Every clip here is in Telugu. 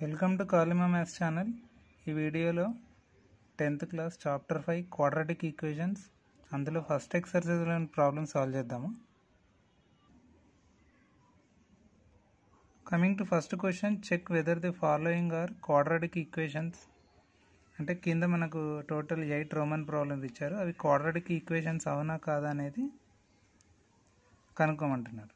వెల్కమ్ టు కాలిమా మ్యాథ్స్ ఛానల్. ఈ వీడియోలో 10th class chapter 5 quadratic equations అందులో ఫస్ట్ ఎక్సర్సైజ్లోని ప్రాబ్లమ్ సాల్వ్ చేద్దాము. Coming to first question, check whether the following are quadratic equations. అంటే కింద మనకు టోటల్ 8 రోమన్ ప్రాబ్లమ్స్ ఇచ్చారు, అవి క్వాడ్రాటిక్ ఈక్వేషన్స్ అవునా కాదా అనేది కనుక్కోమంటున్నారు.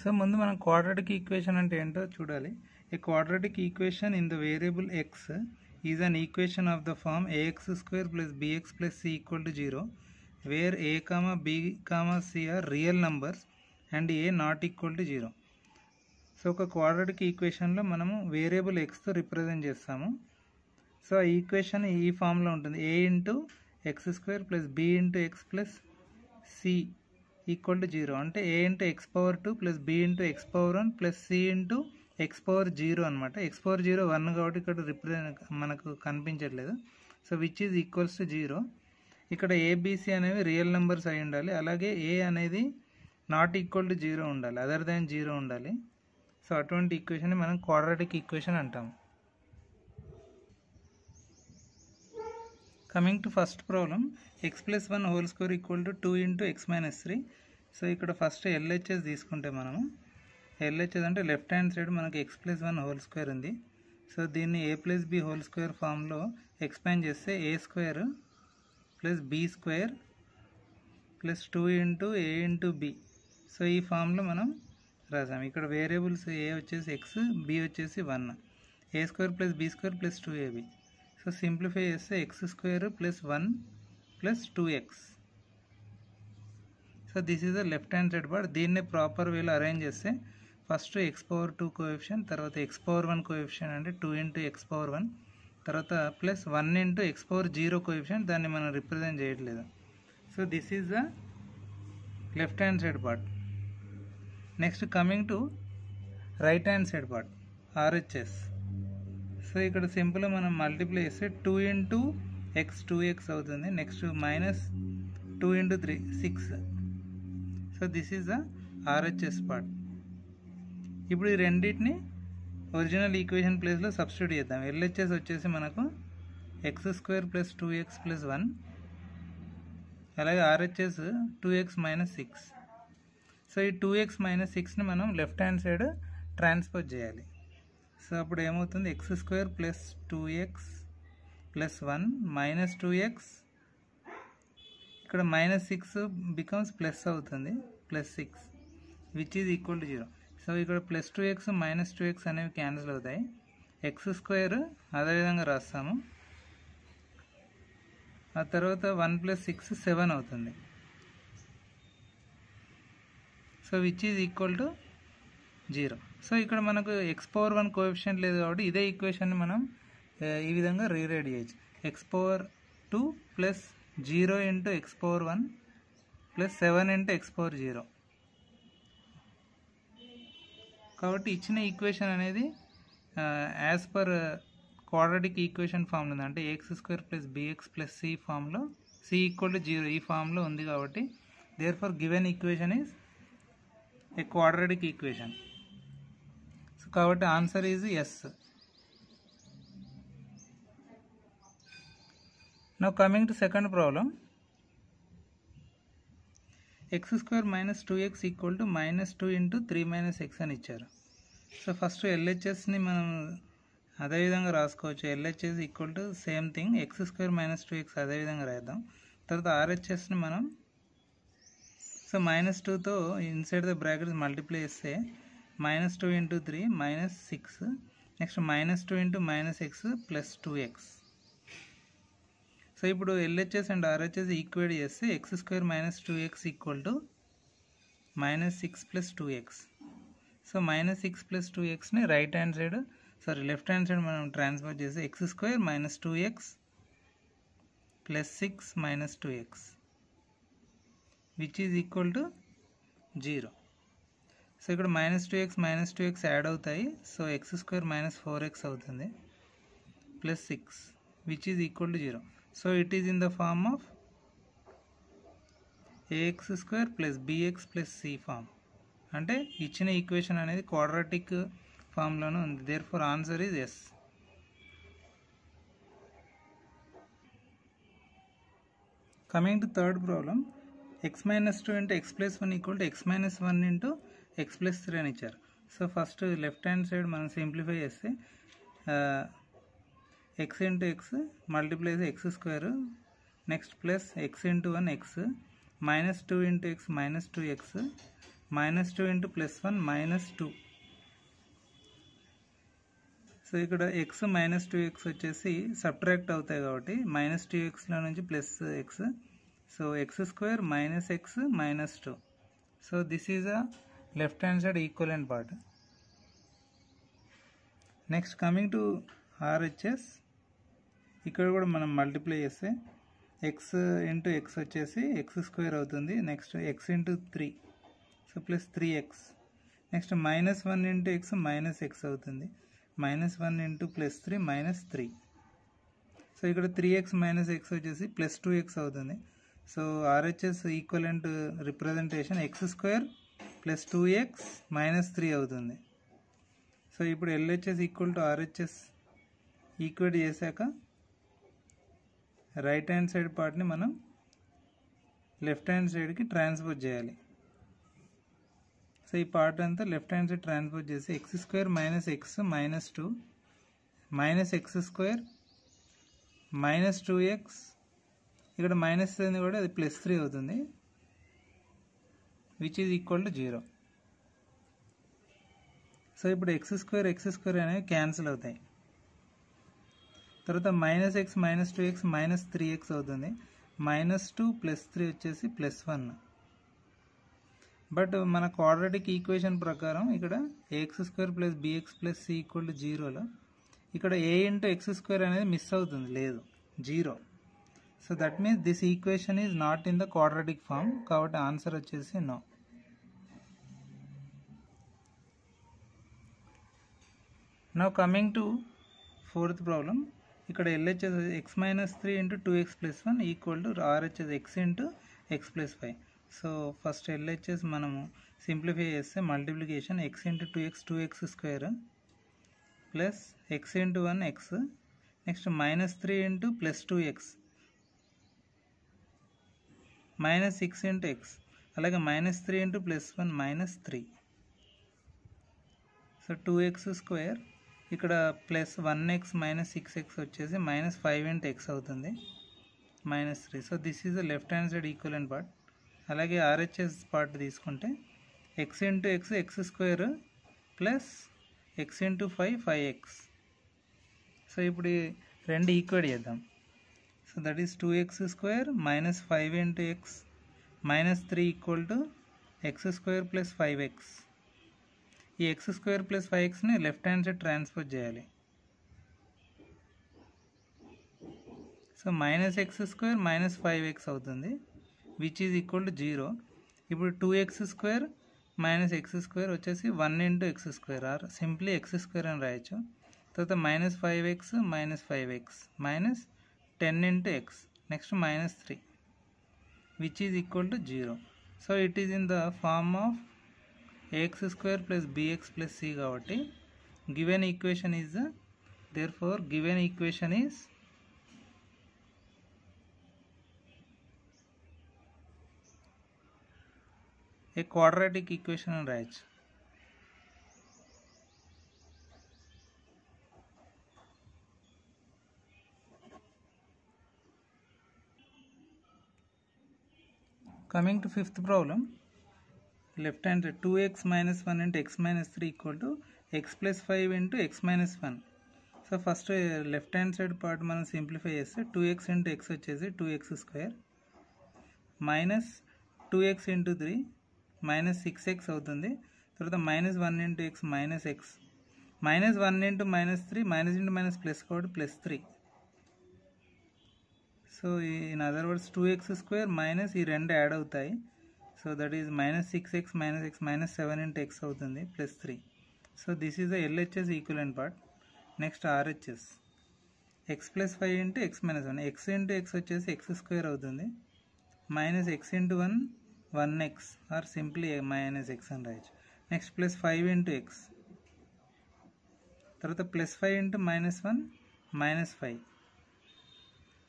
సో ముందు మనం క్వాడ్రాటిక్ ఈక్వేషన్ అంటే ఏంటో చూడాలి. A quadratic equation in the variable x is an equation of the form ax square plus bx plus c equal to 0 where a, b, c are real numbers and a not equal to 0. So ఒక క్వాడ్రాటిక్ ఈక్వేషన్లో మనము వేరియబుల్ ఎక్స్తో రిప్రజెంట్ చేస్తాము. సో ఆ ఈక్వేషన్ ఈ ఫామ్లో ఉంటుంది: a into x square plus b into x plus c equal to 0. అంటే a into x power 2 plus b into x power 1 plus c into x power 0 అనమాట. ఎక్స్ పవర్ 0 1 కాబట్టి ఇక్కడ రిప్రజెంట్ మనకు కనిపించట్లేదు. So which is equals to 0. ఇక్కడ ఏబిసి అనేవి రియల్ నెంబర్స్ అయి ఉండాలి, అలాగే a అనేది నాట్ ఈక్వల్ టు 0 ఉండాలి, అదర్ దాన్ 0 ఉండాలి. సో అటువంటి ఈక్వేషన్ మనం క్వాడ్రాటిక్ ఈక్వేషన్ అంటాము. Coming to first problem, x plus 1 whole square equal to 2 into x minus 3. So ఇక్కడ ఫస్ట్ ఎల్హెచ్ఎస్ తీసుకుంటే మనము ఎల్హెచ్ఎస్ అంటే లెఫ్ట్ హ్యాండ్ సైడ్ మనకి ఎక్స్ ప్లస్ 1 హోల్ స్క్వేర్ ఉంది. సో దీన్ని a plus b whole square ఫామ్లో ఎక్స్పాండ్ చేస్తే a square plus b square plus 2 into a into b. So ఈ ఫామ్లో మనం రాసాం. ఇక్కడ వేరియబుల్స్ ఏ వచ్చేసి ఎక్స్, బి వచ్చేసి 1, a square plus b square plus 2ab. So simplify చేస్తే x square plus 1 plus 2x. So this is the left hand side part. దీన్నే ప్రాపర్ వేలో అరేంజ్ చేస్తే ఫస్ట్ ఎక్స్ పవర్ 2 కోఎఫిషియంట్, తర్వాత ఎక్స్ పవర్ 1 కోఎఫిషియంట్ అంటే 2 ఇంటూ ఎక్స్ పవర్ 1, తర్వాత plus 1 into x power 0 coefficient, దాన్ని మనం రిప్రజెంట్ చేయట్లేదు. So this is the left hand side part. Next coming to right hand side part, RHS. So ఇక్కడ సింపుల్గా మనం మల్టిప్లై చేస్తే 2 ఇంటూ ఎక్స్ 2x అవుతుంది. Next minus 2 into 3 6. So this is the RHS part. ఇప్పుడు ఈ రెండింటిని ఒరిజినల్ ఈక్వేషన్ ప్లేస్లో సబ్స్టిట్యూట్ చేద్దాం. ఎల్హెచ్ఎస్ వచ్చేసి మనకు X square plus 2x plus 1, అలాగే ఆర్హెచ్ఎస్ 2x మైనస్ 6. సో ఈ 2x మైనస్ 6ని మనం లెఫ్ట్ హ్యాండ్ సైడ్ ట్రాన్స్ఫర్ చేయాలి. సో అప్పుడు ఏమవుతుంది, X square plus 2x plus 1 minus 2x, ఇక్కడ మైనస్ 6 బికమ్స్ ప్లస్ అవుతుంది, plus 6 which is equal to 0. So ఇక్కడ ప్లస్ 2x మైనస్ 2x అనేవి క్యాన్సిల్ అవుతాయి. ఎక్స్ స్క్వేర్ అదేవిధంగా రాస్తాము. ఆ తర్వాత 1 ప్లస్ 6 7 అవుతుంది. So which is equal to 0. So ఇక్కడ మనకు ఎక్స్ పవర్ 1 కోఎఫిషియంట్ లేదు కాబట్టి ఇదే ఈక్వేషన్ని మనం ఈ విధంగా రీరైట్ చేయొచ్చు. X power 2 plus 0 into x power 1 plus 7 into x power 0. కాబట్టి ఇచ్చిన ఈక్వేషన్ అనేది యాజ్ పర్ క్వాడ్రాటిక్ ఈక్వేషన్ ఫామ్లో ఉంది. అంటే x square plus bx plus c ఫామ్లో, సి ఈక్వల్ టు 0 ఈ ఫామ్లో ఉంది. కాబట్టి therefore given equation is a quadratic equation. So కాబట్టి answer is yes. Now coming to second problem, x square minus 2x equal to minus 2 into 3 minus x అని ఇచ్చారు. సో ఫస్ట్ ఎల్హెచ్ఎస్ని మనం అదేవిధంగా రాసుకోవచ్చు. LHS equal to same thing x square minus 2x అదేవిధంగా రాద్దాం. తర్వాత ఆర్హెచ్ఎస్ని మనం సో మైనస్ 2తో ఇన్సైడ్ ద బ్రాకెట్స్ మల్టిప్లై చేస్తే minus 2 into 3 minus 6, next minus 2 into minus x plus 2x. So ఇప్పుడు ఎల్హెచ్ఎస్ అండ్ ఆర్హెచ్ఎస్ ఈక్వేట్ చేస్తే x square minus 2x equal to minus 6 plus 2x. So minus 6 plus 2xని right hand side left hand side మనం ట్రాన్స్ఫర్ చేస్తే x square minus 2x plus 6 minus 2x which is equal to 0. So ఇక్కడ మైనస్ 2x యాడ్ అవుతాయి. So x square minus 4x అవుతుంది plus 6 which is equal to 0. So it is in the form of ax square plus bx plus c form. అంటే ఇచ్చిన ఈక్వేషన్ అనేది క్వాడ్రాటిక్ ఫామ్లోనే ఉంది. Therefore answer is yes. Coming to third problem, x minus 2 into x plus 1 equal to x minus 1 into x plus 3 అని ఇచ్చారు. So first left hand side మనం సింప్లిఫై చేస్తే x into X multiplies X square, next plus x into 1 X, minus 2 into x minus 2x, minus 2 into plus 1 minus 2. So ఇక్కడ ఎక్స్ మైనస్ 2x వచ్చేసి సబ్ట్రాక్ట్ అవుతాయి కాబట్టి మైనస్ 2xలో నుంచి plus X. So x square minus x minus 2. So this is a left hand side equivalent part. Next coming to RHS, ఇక్కడ కూడా మనం మల్టిప్లై చేస్తే ఎక్స్ ఇంటూ ఎక్స్ వచ్చేసి ఎక్స్ స్క్వేర్ అవుతుంది. Next x into 3, so plus 3x. Next minus 1 into x minus x అవుతుంది. Minus 1 into plus 3 minus 3. So ఇక్కడ 3x మైనస్ ఎక్స్ వచ్చేసి ప్లస్ 2x అవుతుంది. So RHS equivalent representation x square plus 2x minus 3 అవుతుంది. సో ఇప్పుడు LHS equal to RHS equate చేశాక రైట్ హ్యాండ్ సైడ్ పార్ట్ని మనం లెఫ్ట్ హ్యాండ్ సైడ్కి ట్రాన్స్ఫర్ చేయాలి. సో ఈ పార్ట్ అంతా లెఫ్ట్ హ్యాండ్ సైడ్ ట్రాన్స్ఫర్ చేసి X square minus x minus 2 minus x square minus 2x, ఇక్కడ మైనస్ అనేది కూడా అది ప్లస్ 3 అవుతుంది, which is equal to 0. So ఇప్పుడు ఎక్స్ స్క్వేర్ అనేవి క్యాన్సిల్ అవుతాయి. తర్వాత minus x minus 2x minus 3x అవుతుంది. మైనస్ 2 ప్లస్ 3 వచ్చేసి ప్లస్ 1. బట్ మన క్వాడ్రాటిక్ ఈక్వేషన్ ప్రకారం ఇక్కడ a x square plus bx plus c equal to 0లో ఇక్కడ ఏ ఇంటూ ఎక్స్ స్క్వేర్ అనేది మిస్ అవుతుంది, లేదు 0. So that means this equation is not in the quadratic form, కాబట్టి ఆన్సర్ వచ్చేసి no. Now coming to fourth problem, ఇక్కడ LHS x minus 3 into 2x plus 1 equal to RHS x into x plus 5. So first LHS మనము సింప్లిఫై చేస్తే multiplication x into 2x square plus x into 1 x, next minus 3 into plus 2x minus 6 into x, అలాగే minus 3 into plus 1 minus 3. So 2x square ఇక్కడ ప్లస్ 1x మైనస్ 6x వచ్చేసి మైనస్ 5 ఇంటూ ఎక్స్ అవుతుంది, minus 3. So this is the left hand side equivalent part. అలాగే ఆర్హెచ్ఎస్ పార్ట్ తీసుకుంటే x into x x square plus x into 5 5x. So ఇప్పుడు రెండు ఈక్వేట్ చేద్దాం. So that is 2x square minus 5 into x minus 3 equal to x square plus 5x. ఈ ఎక్స్ స్క్వేర్ ప్లస్ 5xని లెఫ్ట్ హ్యాండ్ సైడ్ ట్రాన్స్ఫర్ చేయాలి. So minus x square minus 5x అవుతుంది, విచ్ ఈజ్ ఈక్వల్ టు 0. ఇప్పుడు 2x square minus x square వచ్చేసి 1 into x square or simply x square అని రాయొచ్చు. తర్వాత minus 5x minus 5x minus 10 into x, next minus 3, which is equal to 0. So it is in the form of ax square plus bx plus c కాబట్టి given equation is therefore given equation is a quadratic equation అని రాయొచ్చు. Coming to fifth problem, left hand side 2x minus 1 into x minus 3 equal to x plus 5 into x minus 1. So first left hand side part మనం సింప్లిఫై చేస్తే 2x ఇంటూ ఎక్స్ వచ్చేసి 2x square minus 2x into 3 minus 6x అవుతుంది. తర్వాత minus 1 into x minus x, minus 1 into minus 3 minus into minus plus కాబట్టి plus 3. So in other words 2x square minus ఈ రెండు యాడ్ అవుతాయి. So that is minus 6x minus x minus 7 into x అవుతుంది plus 3. So this is the LHS equivalent part. Next RHS x plus 5 into x minus 1, x into x వచ్చేసి ఎక్స్ స్క్వేర్ అవుతుంది minus x into 1 1x or simply minus x అని రాయొచ్చు. నెక్స్ట్ ప్లస్ 5 ఇంటూ ఎక్స్ తర్వాత +5 ఇంటూ -1 -5.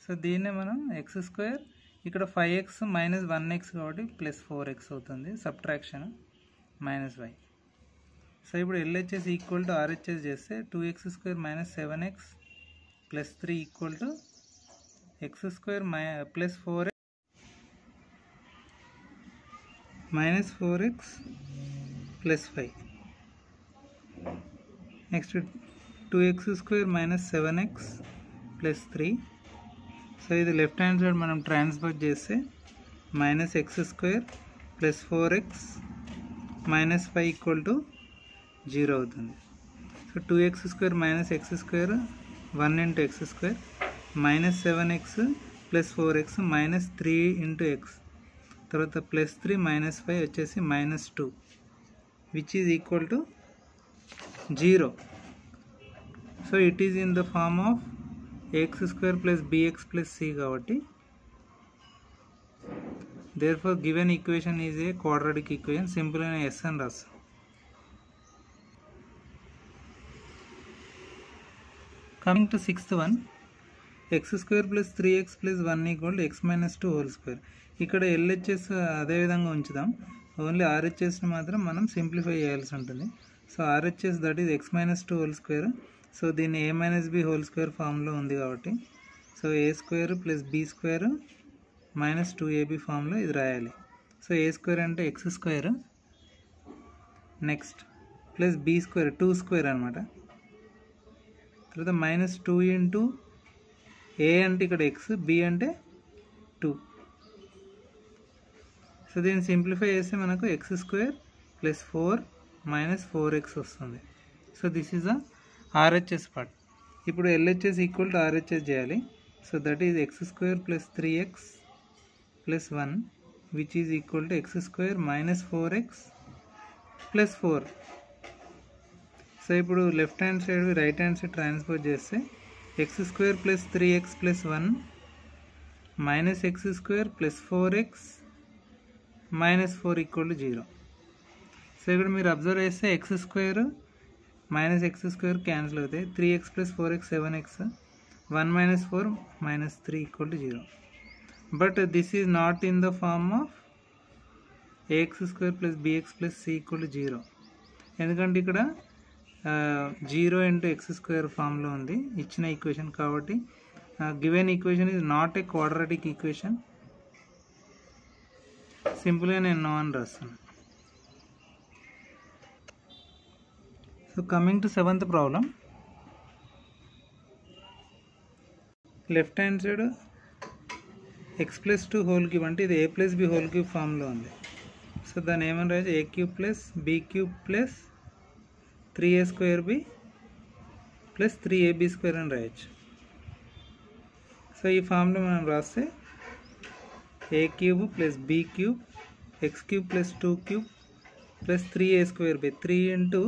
సో దీన్నే మనం x² ఇక్కడ 5x - 1x కాబట్టి +4x అవుతుంది, సబ్ట్రాక్షన్ -y. సో ఇప్పుడు LHS ఈక్వల్ టు RHS చేస్తే 2x² - 7x + 3 equal to x² + 4x -4x + 5. Next 2x² - 7x + 3. So ఇది లెఫ్ట్ హ్యాండ్ సైడ్ మనం ట్రాన్స్ఫర్ చేస్తే -x² + 4x -5 ఈక్వల్ టు 0 అవుతుంది. So 2x² - x² 1 × x² -7x + 4x -3 × x, తర్వాత +3 -5 వచ్చేసి -2, which is equal to 0. So it is in the form of ax² + bx + c కాబట్టి therefore given equation is a quadratic equation. Simple అయిన s అని రాస్తాం. Coming to sixth one, x² + 3x + 1 = x - 2 whole square. ఇక్కడ LHS అదే విధంగా ఉంచుదాం, ఓన్లీ RHSని మాత్రం మనం సింప్లిఫై చేయాల్సి ఉంటుంది. So RHS that is x - 2 whole square. So దీన్ని a - b హోల్ స్క్వేర్ ఫామ్లో ఉంది కాబట్టి సో a² + b² - 2ab ఫామ్లో ఇది రాయాలి. సో a² అంటే x², నెక్స్ట్ ప్లస్ b² 2² అనమాట. తర్వాత -2 ఇంటూ a అంటే ఇక్కడ x, b అంటే 2. సో దీన్ని సింప్లిఫై చేస్తే మనకు x² + 4 - 4x వస్తుంది. So this is a RHS part. ఇప్పుడు LHS ఈక్వల్ టు RHS చేయాలి. So that is x² + 3x + 1 which is equal to x² - 4x + 4. So ఇప్పుడు left hand side right hand side transfer చేస్తే x² + 3x + 1 -x² + 4x -4 equal to 0. So ఇక్కడ మీరు అబ్జర్వ్ చేస్తే x² -x² క్యాన్సిల్ అవుతాయి, 3x + 4x 7x, 1 - 4 -3 equal to 0. But this is not in the form of ax² + bx + c equal to 0, ఎందుకంటే ఇక్కడ 0 × x² ఫామ్లో ఉంది ఇచ్చిన ఈక్వేషన్ కాబట్టి given equation is not a quadratic equation. సింపుల్గా నేను నో అని రాస్తాను. So coming to seventh problem, left hand side x + 2 whole cube అంటే ఇది a + b హోల్ క్యూబ్ ఫామ్లో ఉంది. సో దాన్ని ఏమని రాయచ్చు, a³ + b³ + 3a² b + 3ab² అని రాయచ్చు. సో ఈ ఫామ్లో మనం రాస్తే a³ + b³ x³ + 2³ + 3a² b 3 ×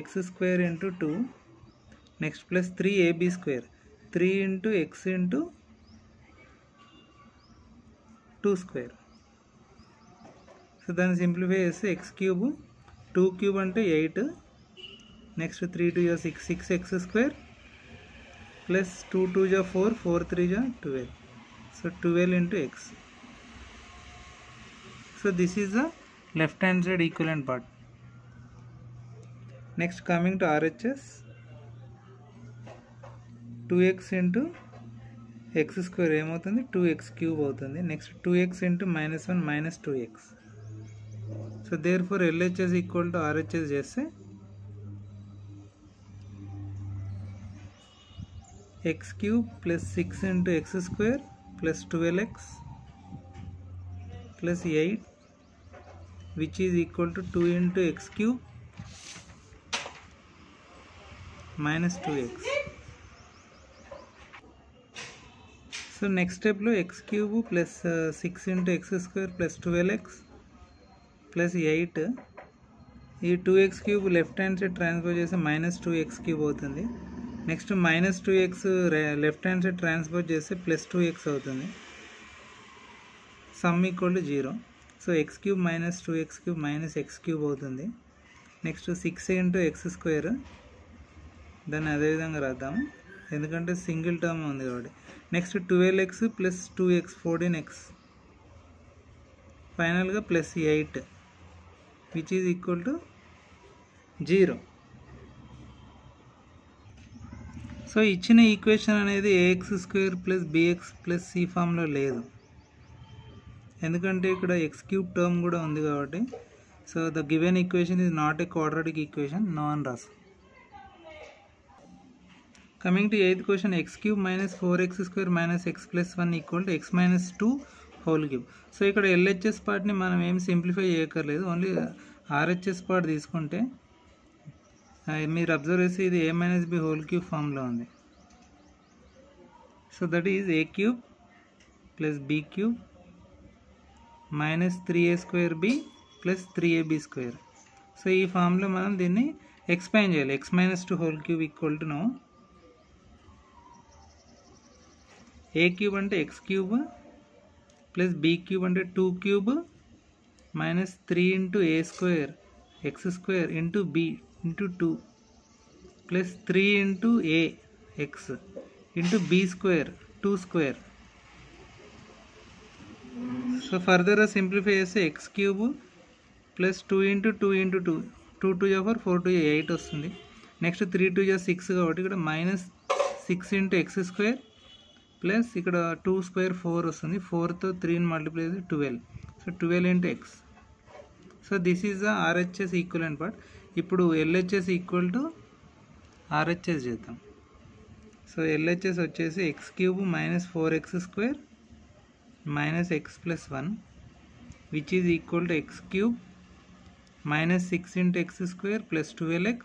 x² × 2 next plus 3ab², 3 × x × 2². So దాన్ని సింప్లిఫై చేస్తే x³ 2³ అంటే 8, next 3 × 2 = 6, 6x² plus 2 × 2 = 4, 4 × 3 = 12. So 12 × x. So this is the left hand side equivalent part. Next coming to RHS, 2x × x² ఏమవుతుంది, 2x³ అవుతుంది. Next 2x × -1 - 2x. So therefore LHS equal to RHS చేస్తే x³ + 6 × x² + 12x + 8 which is equal to 2 × x³ - 2x. So next స్టెప్లో x³ + 6 × x² + 12x + 8, ఈ 2x³ left hand side transfer చేస్తే -2x³ అవుతుంది. Next -2x left hand side transfer చేస్తే +2x అవుతుంది. Sum equal to 0. So x³ - 2x³ - x³ అవుతుంది. నెక్స్ట్ 6 × x² దాన్ని అదేవిధంగా రాద్దాము, ఎందుకంటే సింగిల్ టర్మ్ ఉంది కాబట్టి. Next 12x plus 2x 14x, ఫైనల్గా plus 8 which is equal to 0. So ఇచ్చిన ఈక్వేషన్ అనేది ax² plus bx plus c ఫామ్లో లేదు, ఎందుకంటే ఇక్కడ x³ టర్మ్ కూడా ఉంది కాబట్టి. So the given equation is not a quadratic equation, no అని రాసు. Coming to 8th question, x³ minus 4x² minus x plus 1 equal to x minus 2 whole cube. So ఇక్కడ LHS పార్ట్ని మనం ఏం సింప్లిఫై చేయక్కర్లేదు, ఓన్లీ RHS పార్ట్ తీసుకుంటే మీరు అబ్జర్వ్ చేసి ఇది a minus b whole cube ఫామ్లో ఉంది. So that is a³ plus b³ minus 3a² b plus 3ab². So ఈ ఫామ్లో మనం దీన్ని ఎక్స్పాండ్ చేయాలి. x minus 2 whole cube equal to know a³ అంటే x³ ప్లస్ b³ అంటే 2³ minus 3 into a² x² into b into 2 plus 3 into a x into b² 2². So ఫర్దర్గా సింప్లిఫై చేస్తే x³ ప్లస్ 2 ఇంటూ 2 ఇంటూ 2 2 2 4 4 2 8 వస్తుంది. నెక్స్ట్ 3 2 6 కాబట్టి ఇక్కడ మైనస్ 6 ఇంటూ x² ప్లస్ ఇక్కడ 2² 4 వస్తుంది, 4తో 3ని మల్టిప్లై చేసి 12. So 12 into x. So this is the RHS equivalent part. ఇప్పుడు LHS ఈక్వల్ టు RHS చేద్దాం. సో LHS వచ్చేసి x³ minus 4x² minus x plus 1 which is equal to x³ minus 6 into x² plus 12x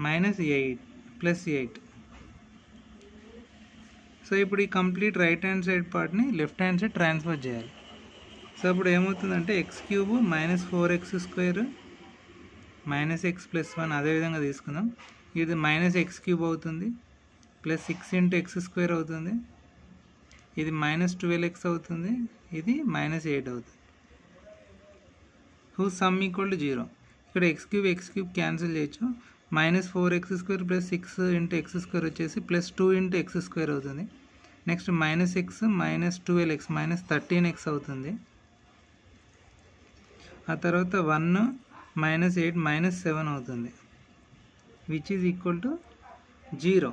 minus 8 plus 8. So ఇప్పుడు ఈ కంప్లీట్ రైట్ హ్యాండ్ సైడ్ పార్ట్ని లెఫ్ట్ హ్యాండ్ సైడ్ ట్రాన్స్ఫర్ చేయాలి. సో ఇప్పుడు ఏమవుతుందంటే x³ minus 4x² minus x plus 1 అదేవిధంగా తీసుకుందాం. ఇది మైనస్ x³ అవుతుంది, ప్లస్ 6 ఇంటూ x² అవుతుంది, ఇది మైనస్ 12x అవుతుంది, ఇది మైనస్ 8 అవుతుంది. Who sum equal to 0. ఇక్కడ x³ క్యాన్సిల్ చేయొచ్చు. Minus 4x² plus 6 into x² వచ్చేసి ప్లస్ 2 ఇంటూ x² అవుతుంది. Next minus x minus 12x minus 13x అవుతుంది. ఆ తర్వాత 1 మైనస్ 8 మైనస్ 7 అవుతుంది, which is equal to 0.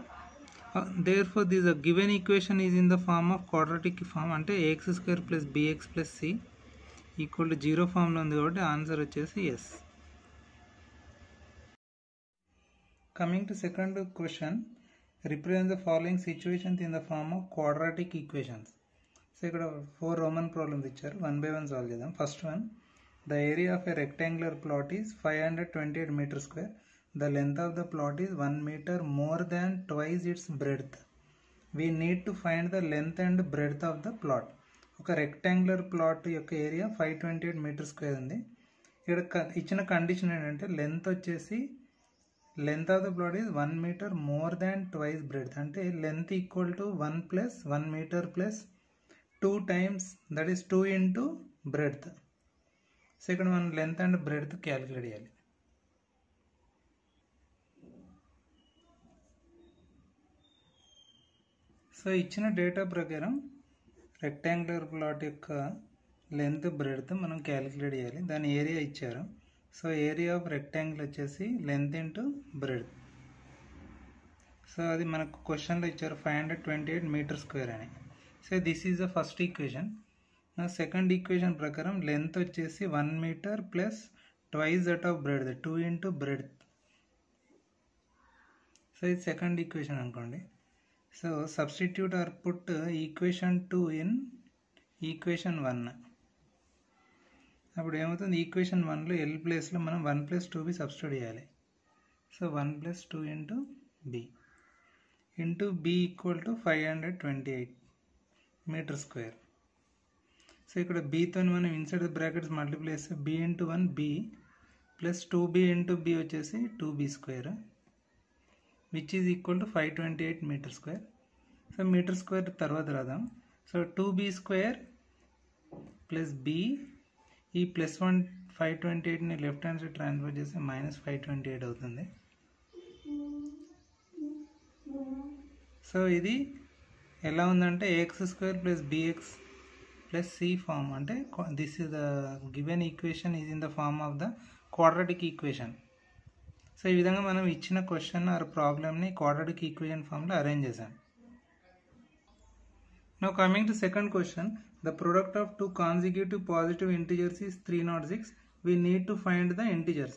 therefore this given equation is in the form of quadratic form, అంటే ax² plus bx plus c equal to 0 ఫామ్లో ఉంది కాబట్టి ఆన్సర్ వచ్చేసి yes. Coming to second question, represent the following situations in the form of quadratic equations. So ఇక్కడ 4 రోమన్ ప్రాబ్లమ్స్ ఇచ్చారు, 1 by 1 సాల్వ్ చేద్దాం. First one, the area of a rectangular plot is 528 metre square. The length of the plot is 1 meter more than twice its breadth. We need to find the length and breadth of the plot. ఒక రెక్టాంగులర్ ప్లాట్ యొక్క ఏరియా 528 మీటర్ స్క్వేర్ ఉంది. ఇక్కడ ఇచ్చిన కండిషన్ ఏంటంటే లెంత్ వచ్చేసి length of the plot is 1 metre more than twice breadth, అంటే length equal to 1 plus 1 metre plus 2 times, that is 2 into breadth. So ఇక్కడ మనం లెంత్ అండ్ బ్రెడ్త్ క్యాలిక్యులేట్ చేయాలి. సో ఇచ్చిన డేటా ప్రకారం రెక్టాంగులర్ ప్లాట్ యొక్క లెంత్ బ్రెడ్త్ మనం క్యాలిక్యులేట్ చేయాలి. దాని ఏరియా ఇచ్చారు. సో ఏరియా ఆఫ్ రెక్టాంగిల్ వచ్చేసి లెంత్ ఇంటూ బ్రెడ్త్. సో అది మనకు క్వశ్చన్లో ఇచ్చారు 528 మీటర్ స్క్వేర్ అని. So this is the first equation. Second equation ప్రకారం లెంత్ వచ్చేసి 1 metre plus twice that of breadth, 2 into breadth. So ఇది సెకండ్ ఈక్వేషన్ అనుకోండి. So substitute or put equation 2 in equation 1. అప్పుడు ఏమవుతుంది, ఈక్వేషన్ 1లో ఎల్ ప్లేస్లో మనం 1 + 2b సబ్స్టిట్యూట్ చేయాలి. So 1 + 2 into b into b equal to 528 metre square. So ఇక్కడ బీతో మనం ఇన్సైడ్ ద బ్రాకెట్స్ మల్టిప్లై చేస్తే b into 1 b plus 2b into b వచ్చేసి 2b² which is equal to 528 metre square. So metre square తర్వాత రాదాం. సో 2b² ప్లస్ బి, ఈ ప్లస్ 1 528ని లెఫ్ట్ హ్యాండ్ సైడ్ ట్రాన్స్ఫర్ చేస్తే మైనస్ 528 అవుతుంది. సో ఇది ఎలా ఉందంటే ax² + bx + c ఫామ్, అంటే this is the given equation is in the form of the quadratic equation. So ఈ విధంగా మనం ఇచ్చిన క్వశ్చన్ ఆర్ ప్రాబ్లమ్ని క్వాడ్రాటిక్ ఈక్వేషన్ ఫామ్లో అరేంజ్ చేశాం. Now coming to second question, the product of two consecutive positive integers is 306. We need to find the integers.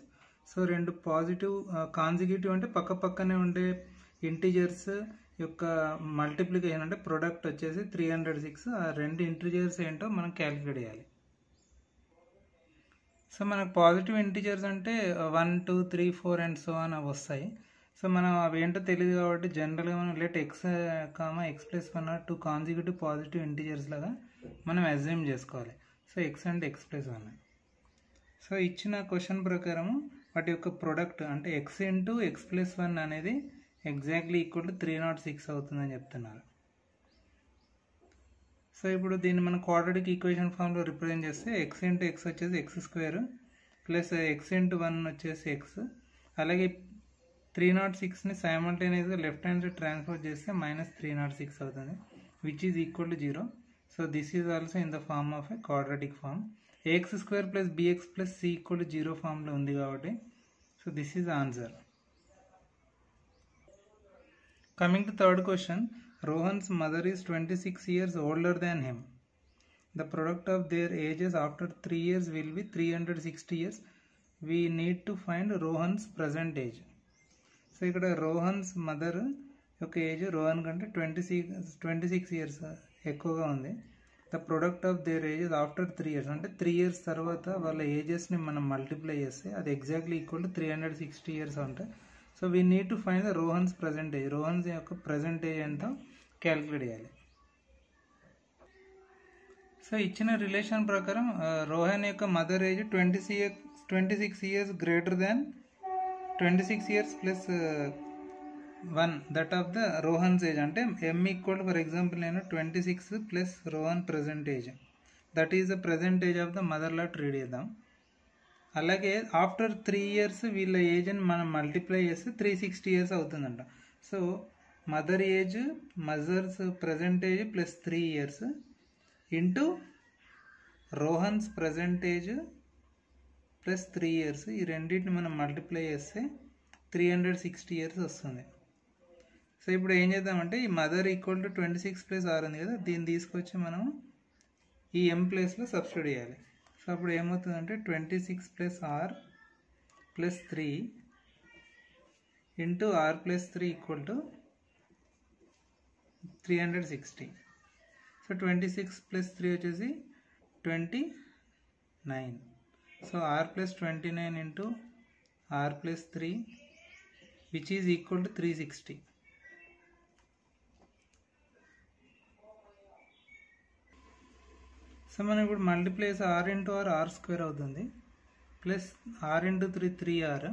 So రెండు పాజిటివ్ కాన్సిక్యూటివ్ అంటే పక్క పక్కనే ఉండే ఇంటిజర్స్ యొక్క మల్టిప్లికేషన్ అంటే ప్రొడక్ట్ వచ్చేసి 306. ఆ రెండు ఇంటిజర్స్ ఏంటో మనం క్యాలిక్యులేట్ చేయాలి. సో మనకు పాజిటివ్ ఇంటిజర్స్ అంటే 1 2 3 4 అండ్ సో అని అవి వస్తాయి. సో మనం అవి ఏంటో తెలియదు కాబట్టి జనరల్గా మనం let X + 1 2 consecutive positive integers లాగా మనం అజ్యూమ్ చేసుకోవాలి. సో ఎక్స్ అంటే x + 1. సో ఇచ్చిన క్వశ్చన్ ప్రకారము వాటి యొక్క ప్రొడక్ట్ అంటే x × x + 1 అనేది ఎగ్జాక్ట్లీ ఈక్వల్ టు 306 అవుతుందని చెప్తున్నారు. సో ఇప్పుడు దీన్ని మనం క్వాడ్రాటిక్ ఈక్వేషన్ ఫామ్లో రిప్రజెంట్ చేస్తే x × x వచ్చేసి x² + x × 1 వచ్చేసి x, అలాగే 306ని సైమల్టేనియస్గా లెఫ్ట్ హ్యాండ్ సైడ్ ట్రాన్స్ఫర్ చేస్తే -306 అవుతుంది, which is equal to 0. So this is also in the form of a quadratic form. ax² + bx + c = 0 ఫామ్లో ఉంది కాబట్టి so this is answer. Coming to third question, Rohan's mother is 26 years older than him. The product of their ages after 3 years will be 360 years. We need to find Rohan's present age. So ఇక్కడ రోహన్స్ మదర్ యొక్క ఏజ్ రోహన్ కంటే 26 ఇయర్స్ ఎక్కువగా ఉంది. The product of their ages after 3 years అంటే 3 years తర్వాత వాళ్ళ ఏజెస్ని మనం మల్టిప్లై చేస్తే అది ఎగ్జాక్ట్లీ ఈక్వల్ టు 360 years ఉంటాయి. So we need to find the Rohan's present age. Rohan's యొక్క ప్రజెంట్ ఏజ్ ఎంతో క్యాలిక్యులేట్ చేయాలి. సో ఇచ్చిన రిలేషన్ ప్రకారం రోహన్ యొక్క mother age 26 years greater than 26 years + 1 that of the Rohan's age. అంటే m = ఫర్ ఎగ్జాంపుల్ నేను 26 + Rohan present age, that is the present age of the mother law treat చేద్దాం. అలాగే ఆఫ్టర్ 3 years వీళ్ళ ఏజ్ని మనం మల్టిప్లై చేస్తే 360 years అవుతుందంట. So mother age mother's present age + 3 years into Rohan's present age + 3 years, ఈ రెండింటిని మనం మల్టిప్లై చేస్తే 360 years వస్తుంది. సో ఇప్పుడు ఏం చేద్దామంటే ఈ మదర్ ఈక్వల్ టు 26 + r ఉంది కదా, దీన్ని తీసుకొచ్చి మనం ఈ m ప్లేస్లో సబ్స్టిట్యూట్ చేయాలి. సో అప్పుడు ఏమవుతుందంటే 26 + r + 3 ఇంటూ r + 3 = 360. సో 26 + 3 వచ్చేసి 29. So r + 29 into r + 3 which is equal to 360. So మనం ఇప్పుడు మల్టిప్లై చేసి r × r² అవుతుంది, plus r × 3 3r,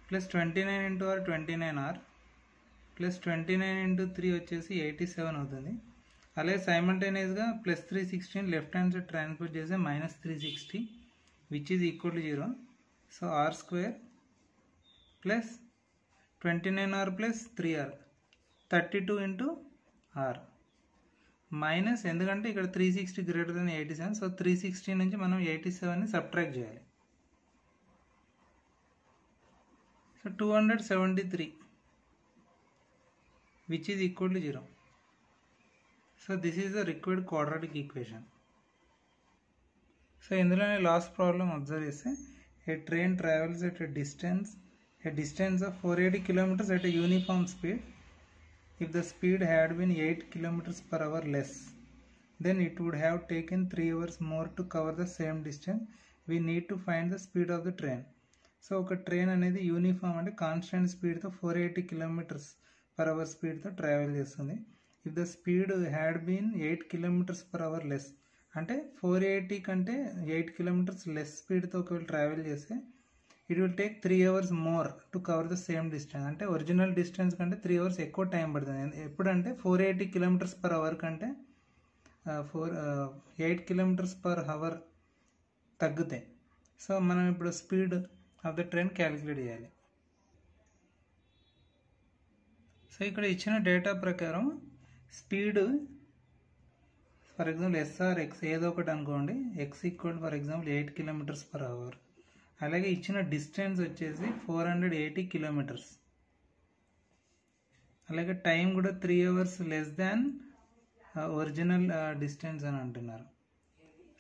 plus 29 × r 29r, plus 29 × 3 వచ్చేసి 87 అవుతుంది. అలాగే సైమల్టేనియస్గా +316 లెఫ్ట్ హ్యాండ్ సైడ్ ట్రాన్స్ఫర్ చేస్తే -360 which is equal to 0. So r² plus 29r + 3r 32 × r minus, ఎందుకంటే ఇక్కడ 360 గ్రేటర్ దెన్ 87, సో 360 నుంచి మనం 87ని సబ్ట్రాక్ట్ చేయాలి. So 273 which is equal to 0. So this is the required quadratic equation. So ఇందులోనే లాస్ట్ ప్రాబ్లం అబ్జర్వ్ చేస్తే a train travels at a distance of 480 kilometers at a uniform speed. If the speed had been 8 km/h less, then it would have taken 3 hours more to cover the same distance. We need to find the speed of the train. So ఒక ట్రైన్ అనేది యూనిఫామ్ అంటే కాన్స్టెంట్ స్పీడ్తో 480 km/h స్పీడ్తో ట్రావెల్ చేస్తుంది. If the speed had been 8 km/h less, అంటే 480 కంటే 8 kilometers లెస్ స్పీడ్తో ఒకవేళ ట్రావెల్ చేస్తే it will take 3 hours more to cover the same distance. అంటే ఒరిజినల్ డిస్టెన్స్ కంటే 3 hours ఎక్కువ టైం పడుతుంది. ఎప్పుడంటే 480 km/h కంటే 8 km/h తగ్గుతాయి. సో మనం ఇప్పుడు speed of the train calculate చేయాలి. సో సో ఇక్కడ ఇచ్చిన డేటా ప్రకారం స్పీడ్ ఫర్ ఎగ్జాంపుల్ ఎస్ఆర్ఎక్స్ ఏదో ఒకటి అనుకోండి, X equal for example 8 km/h. అలాగే ఇచ్చిన డిస్టెన్స్ వచ్చేసి 480 km. అలాగే టైం కూడా 3 hours less than original distance అని అంటున్నారు.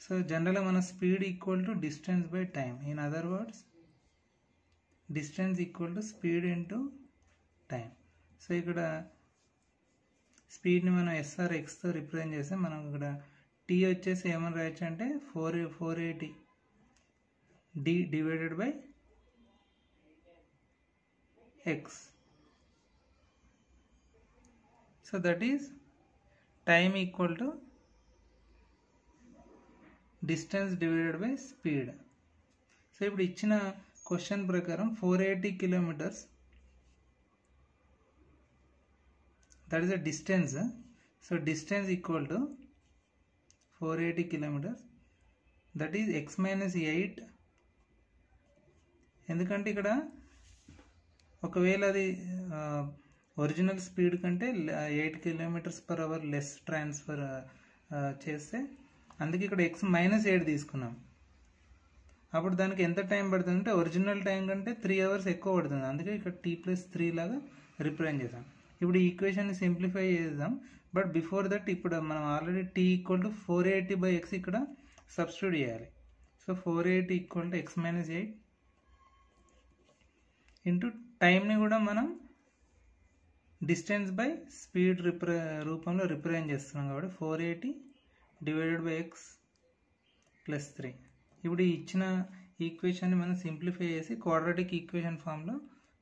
సో జనరల్గా మన speed equal to distance by time. In other words distance equal to speed into time. So ఇక్కడ స్పీడ్ని మనం ఎస్ఆర్ఎక్స్తో రిప్రజెంట్ చేస్తే మనం ఇక్కడ టీ వచ్చేసి ఏమని రాయొచ్చు అంటే 480 d divided by x. So that is time equal to distance divided by speed. So ఇప్పుడు ఇచ్చిన క్వశ్చన్ ప్రకారం 480 km, that is the distance. So distance equal to 480 km, that is x minus 8. ఎందుకంటే ఇక్కడ ఒకవేళ అది ఒరిజినల్ స్పీడ్ కంటే 8 km/h లెస్ ట్రాన్స్ఫర్ చేస్తే అందుకే ఇక్కడ x minus 8 తీసుకున్నాం. అప్పుడు దానికి ఎంత టైం పడుతుంది అంటే ఒరిజినల్ టైం కంటే 3 hours ఎక్కువ పడుతుంది. అందుకే ఇక్కడ t+3 లాగా రిప్రజెంట్ చేసాం. ఇప్పుడు ఈ ఈక్వేషన్ని సింప్లిఫై చేద్దాం. బట్ బిఫోర్ దట్ ఇప్పుడు మనం already t equal to 480/x ఇక్కడ సబ్స్టిట్యూట్ చేయాలి. So 480 equal to x minus 8 into టైంని కూడా మనం డిస్టెన్స్ బై స్పీడ్ రూపంలో రిప్రజెంట్ చేస్తున్నాం కాబట్టి 480 డివైడెడ్ బై x ప్లస్ 3. ఇప్పుడు ఇచ్చిన ఈక్వేషన్ని మనం సింప్లిఫై చేసి క్వాడ్రాటిక్ ఈక్వేషన్ ఫామ్లో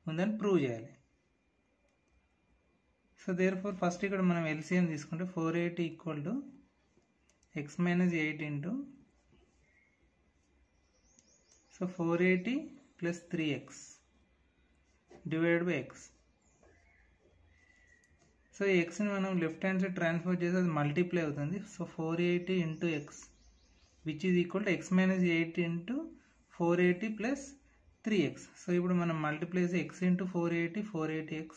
ఉందని ప్రూవ్ చేయాలి. సో దేర్ఫోర్ ఫస్ట్ ఇక్కడ మనం ఎల్సిఎం తీసుకుంటే 480 equal to x minus 8 into so 480 plus 3x divided by x. So ఈ ఎక్స్ని మనం లెఫ్ట్ హ్యాండ్ సైడ్ ట్రాన్స్ఫర్ చేసి అది మల్టిప్లై అవుతుంది. So 480 into X which is equal to x minus 8 into 480 plus 3x. So ఇప్పుడు మనం మల్టిప్లై చేసి x into 480 480x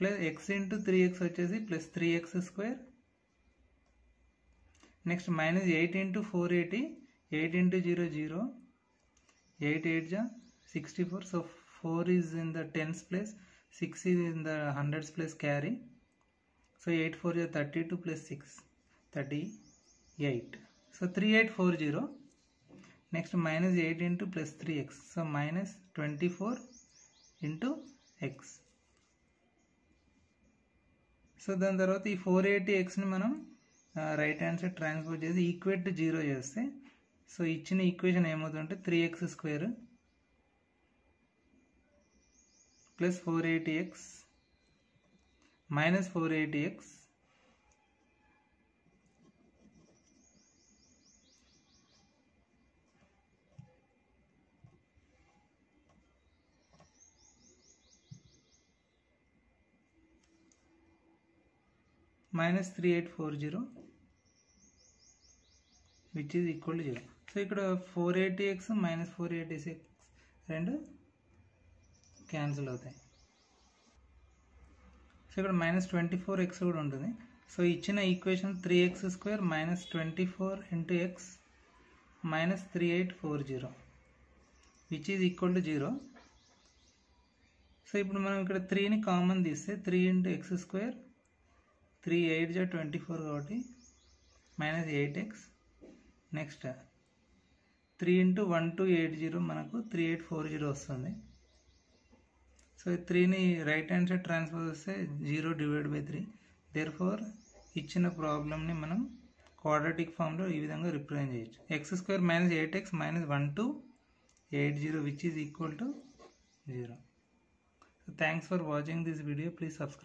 plus x into 3x వచ్చేసి plus 3x². Next minus 8 into 480 8 into 0 0 8 8 జా 64. So 4 is in the tens place, 6 is in the hundreds place carry. So 8 4 is 32 plus 6 38. So 3840. Next minus 8 into plus 3x. So minus 24 into x. So దాని తర్వాత ఈ 480xని మనం రైట్ హ్యాండ్ సైడ్ ట్రాన్స్ఫర్ చేసి ఈక్వేట్ టు 0 చేస్తే సో ఇచ్చిన ఈక్వేషన్ ఏమవుతుందంటే 3x² plus 480x minus 480x minus 3840 which is equal to 0. So ఇక్కడ 480x మైనస్ 486 రెండు క్యాన్సిల్ అవుతాయి. సో ఇక్కడ మైనస్ 24x కూడా ఉంటుంది. సో ఇచ్చిన equation 3x² minus 24 into x minus 3840 which is equal to 0. So ఇప్పుడు మనం ఇక్కడ 3ని కామన్ తీస్తే 3 ఇంటూ x², 3 8 జా 24 కాబట్టి మైనస్ 8x. నెక్స్ట్ 3 ఇంటూ 1280 మనకు 3840 వస్తుంది. సో 3ని రైట్ హ్యాండ్ సైడ్ ట్రాన్స్ఫర్ చేస్తే 0 డివైడ్ బై 3. దేర్ఫోర్ ఇచ్చిన ప్రాబ్లమ్ని మనం క్వాడ్రాటిక్ ఫామ్లో ఈ విధంగా రిప్రజెంట్ చేయొచ్చు. x² minus 8x minus 1280 which is equal to 0. So thanks for watching this video. Please subscribe.